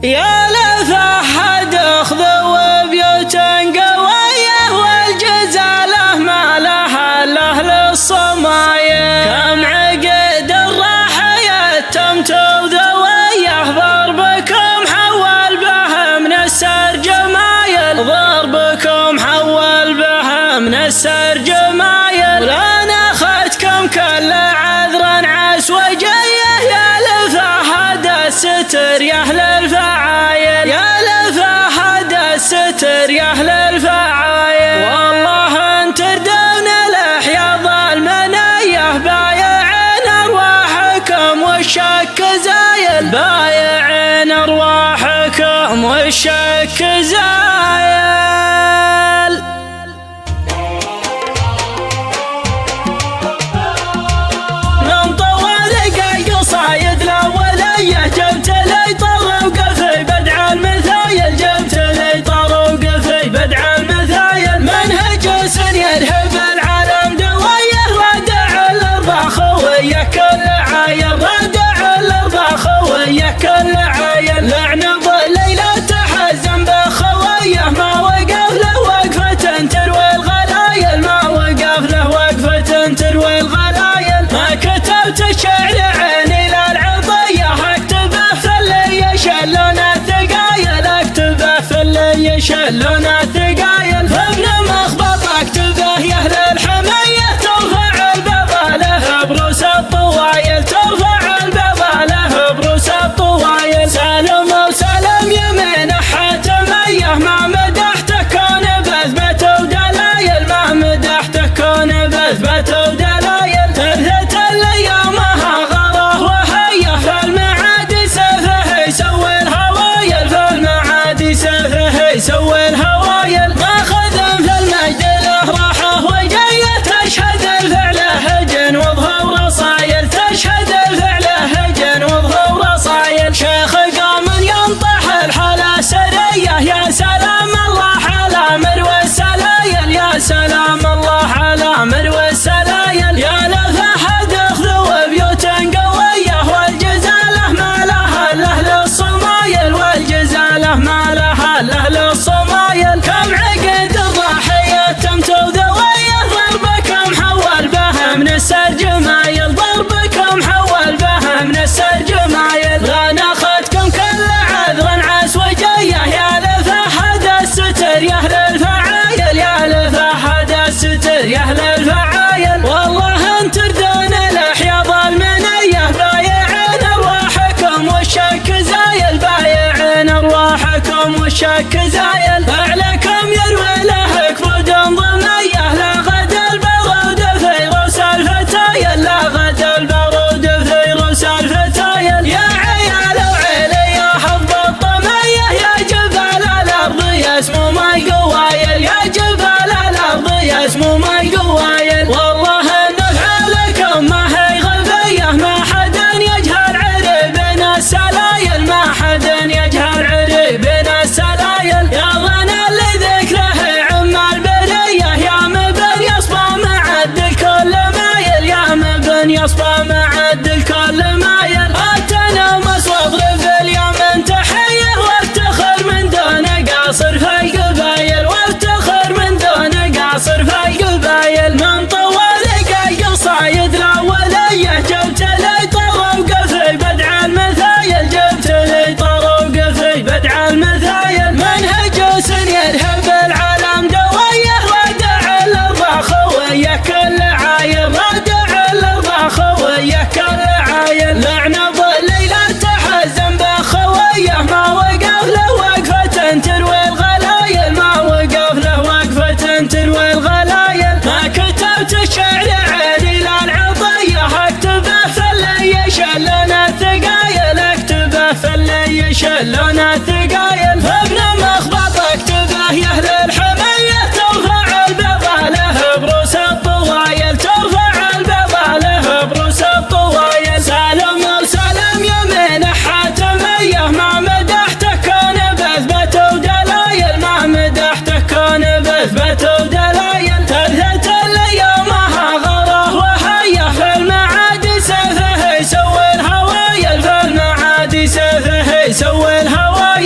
يا لفحد اخذوا بيوت قوية والجزالة ما لها الاهل الصمايل. كم عقد الراحة يتمتوا ذويه ضربكم حول به من السر جمايل. ضربكم حول به من السر جمايل. ولان اخذتكم كل عذر عس وجيه يا لفحد الستر يا اهل الفعايل. يا لفحد الستر يا اهل الفعايل. والله ان تردون الاحياض المنيه بايعين ارواحكم والشك زايل. بايعين ارواحكم والشك زايل. من طوال قصايد الاوليه جبت لي طرق في بدع المثايل. جبت لي طرق في بدع المثايل. منهج يرهب العالم دويه ردع الارض خويه كل عايل. ردع الارض خويه كل عايل. لعنب الليله تحزن بخويه ما وقف له وقفه تروي الغلايل. ما وقف له وقفه تروي الغلايل. ما كتبت الشعر عيني للعطيه اكتبه في اللي يشلون الثقايل. اكتبه في اللي يشلون الثقايل. فابن مخبط اكتبه يا اهل الحميه ترفع البيضه له بروس الطوايل. ترفع البيضه له بروس الطوايل. سالم وسلم يمين حاتميه ما مدحته كون باثبته ودلايل. ما مدحته كون باثبته ودلايل. تبثت الايامها غره وهيه فالمعادي سفه يسوي الهوايل. فالمعادي سفه يسوي الهوايل. ماخذ في المجد له راحه وجايه تشهد الفعل هجن وظهور رصايل. تشهد الفعل هجن وظهور رصايل. شيخ قام ينطح الحلا سريه يا سلام الله على امر والسلايل. يا سلام الله على امر والسلايل. يا لفحد اخذوا بيوت قويه والجزاله ما لها الاهل الصمايل. والجزاله ما لها الاهل الصمايل. كم عقد الضحيه تمتوا ذويه ضربكم حول به من السر جمايل. ضربكم حول به من السر جمايل. غان اخذتكم كل عذر عس وجيه يا لفحد الستر يا اهل الفعايل. يا لفحد الستر يا اهل الفعايل. والله ان تردون الاحياض المنيه بايعين ارواحكم والشك زايل. بايعين ارواحكم والشك زايل. اعلىكم يروي له كبود ضميه لا غد البرود في روس الفتايل. لا غد البرود في روس الفتايل. يا عيال وعيلي يا حظ الطميه يا جبال الارض يسمو ما قوايل. يا جبال الارض يسمو ما قوايل. والله ان افعالكم ما هي غبيه ما حد يجهل عري بين السلايل. ما حد يجهل عري بين السلايل. يا ظن اللي ذكره عم البريه يا مبن يصفى معد الكل مايل. يا مبن يصفى معد الكل مايل. اتنا مصوب في اليوم تحيه وافتخر من دون قاصر في القبايل. وافتخر من دون قاصر في القبايل. من طوال قصايد الاوليه جبت لي طرق في بدع المثايل. جبت لي طرق في بدع المثايل. منهج يرهب العالم دويه ردع الارض خويه كل عايل. ردع الارض خويه كل عايل. لعنب الليله تحزن بخويه ما وقف له وقفه تروي الغلايل. ما وقف له وقفه تروي الغلايل. ما كتبت الشعر عيني للعطيه اكتبه في اللي يشلون الثقايل. اكتبه في اللي يشلون الثقايل. فابن مخبط اكتبه يا اهل الحميه ترفع البيضه له بروس الطوايل. ترفع البيضه له بروس الطوايل. سالم وسلم يمين حاتميه ما مدحته كون باثبته ودلايل. ما مدحته كون باثبته ودلايل. تبثت الايامها غره وهيه فالمعادي سفه يسوي الهوايل. فالمعادي سفه يسوي الهوايل.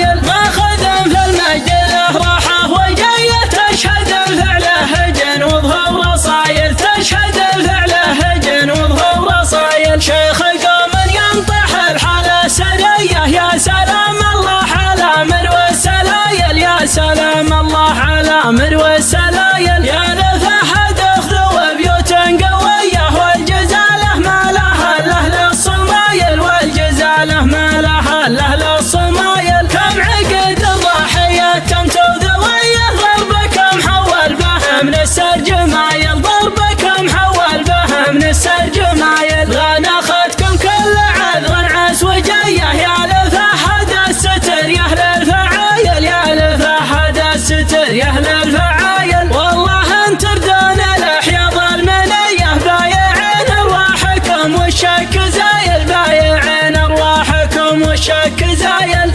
سلام الله على مروى السلايل، يا سلام الله على مروى السلايل. يا لفحد اخذوا بيوت قوية والجزالة ما لها الا الصمايل، والجزالة ما لها الا الصمايل. كم عقد الضحية تمتو ذويه ضربكم حول به من السرجمايل، ضربكم حول به من السرجمايل. غنى اخذكم كل عذر عس وجيه، يا لفحد الستر يا اهل الفعايل، يا لفحد الستر يا اهل الفعايل. والله ان تردون الحياض المنيه بايعين ارواحكم والشك زايل، بايعين ارواحكم والشك زايل.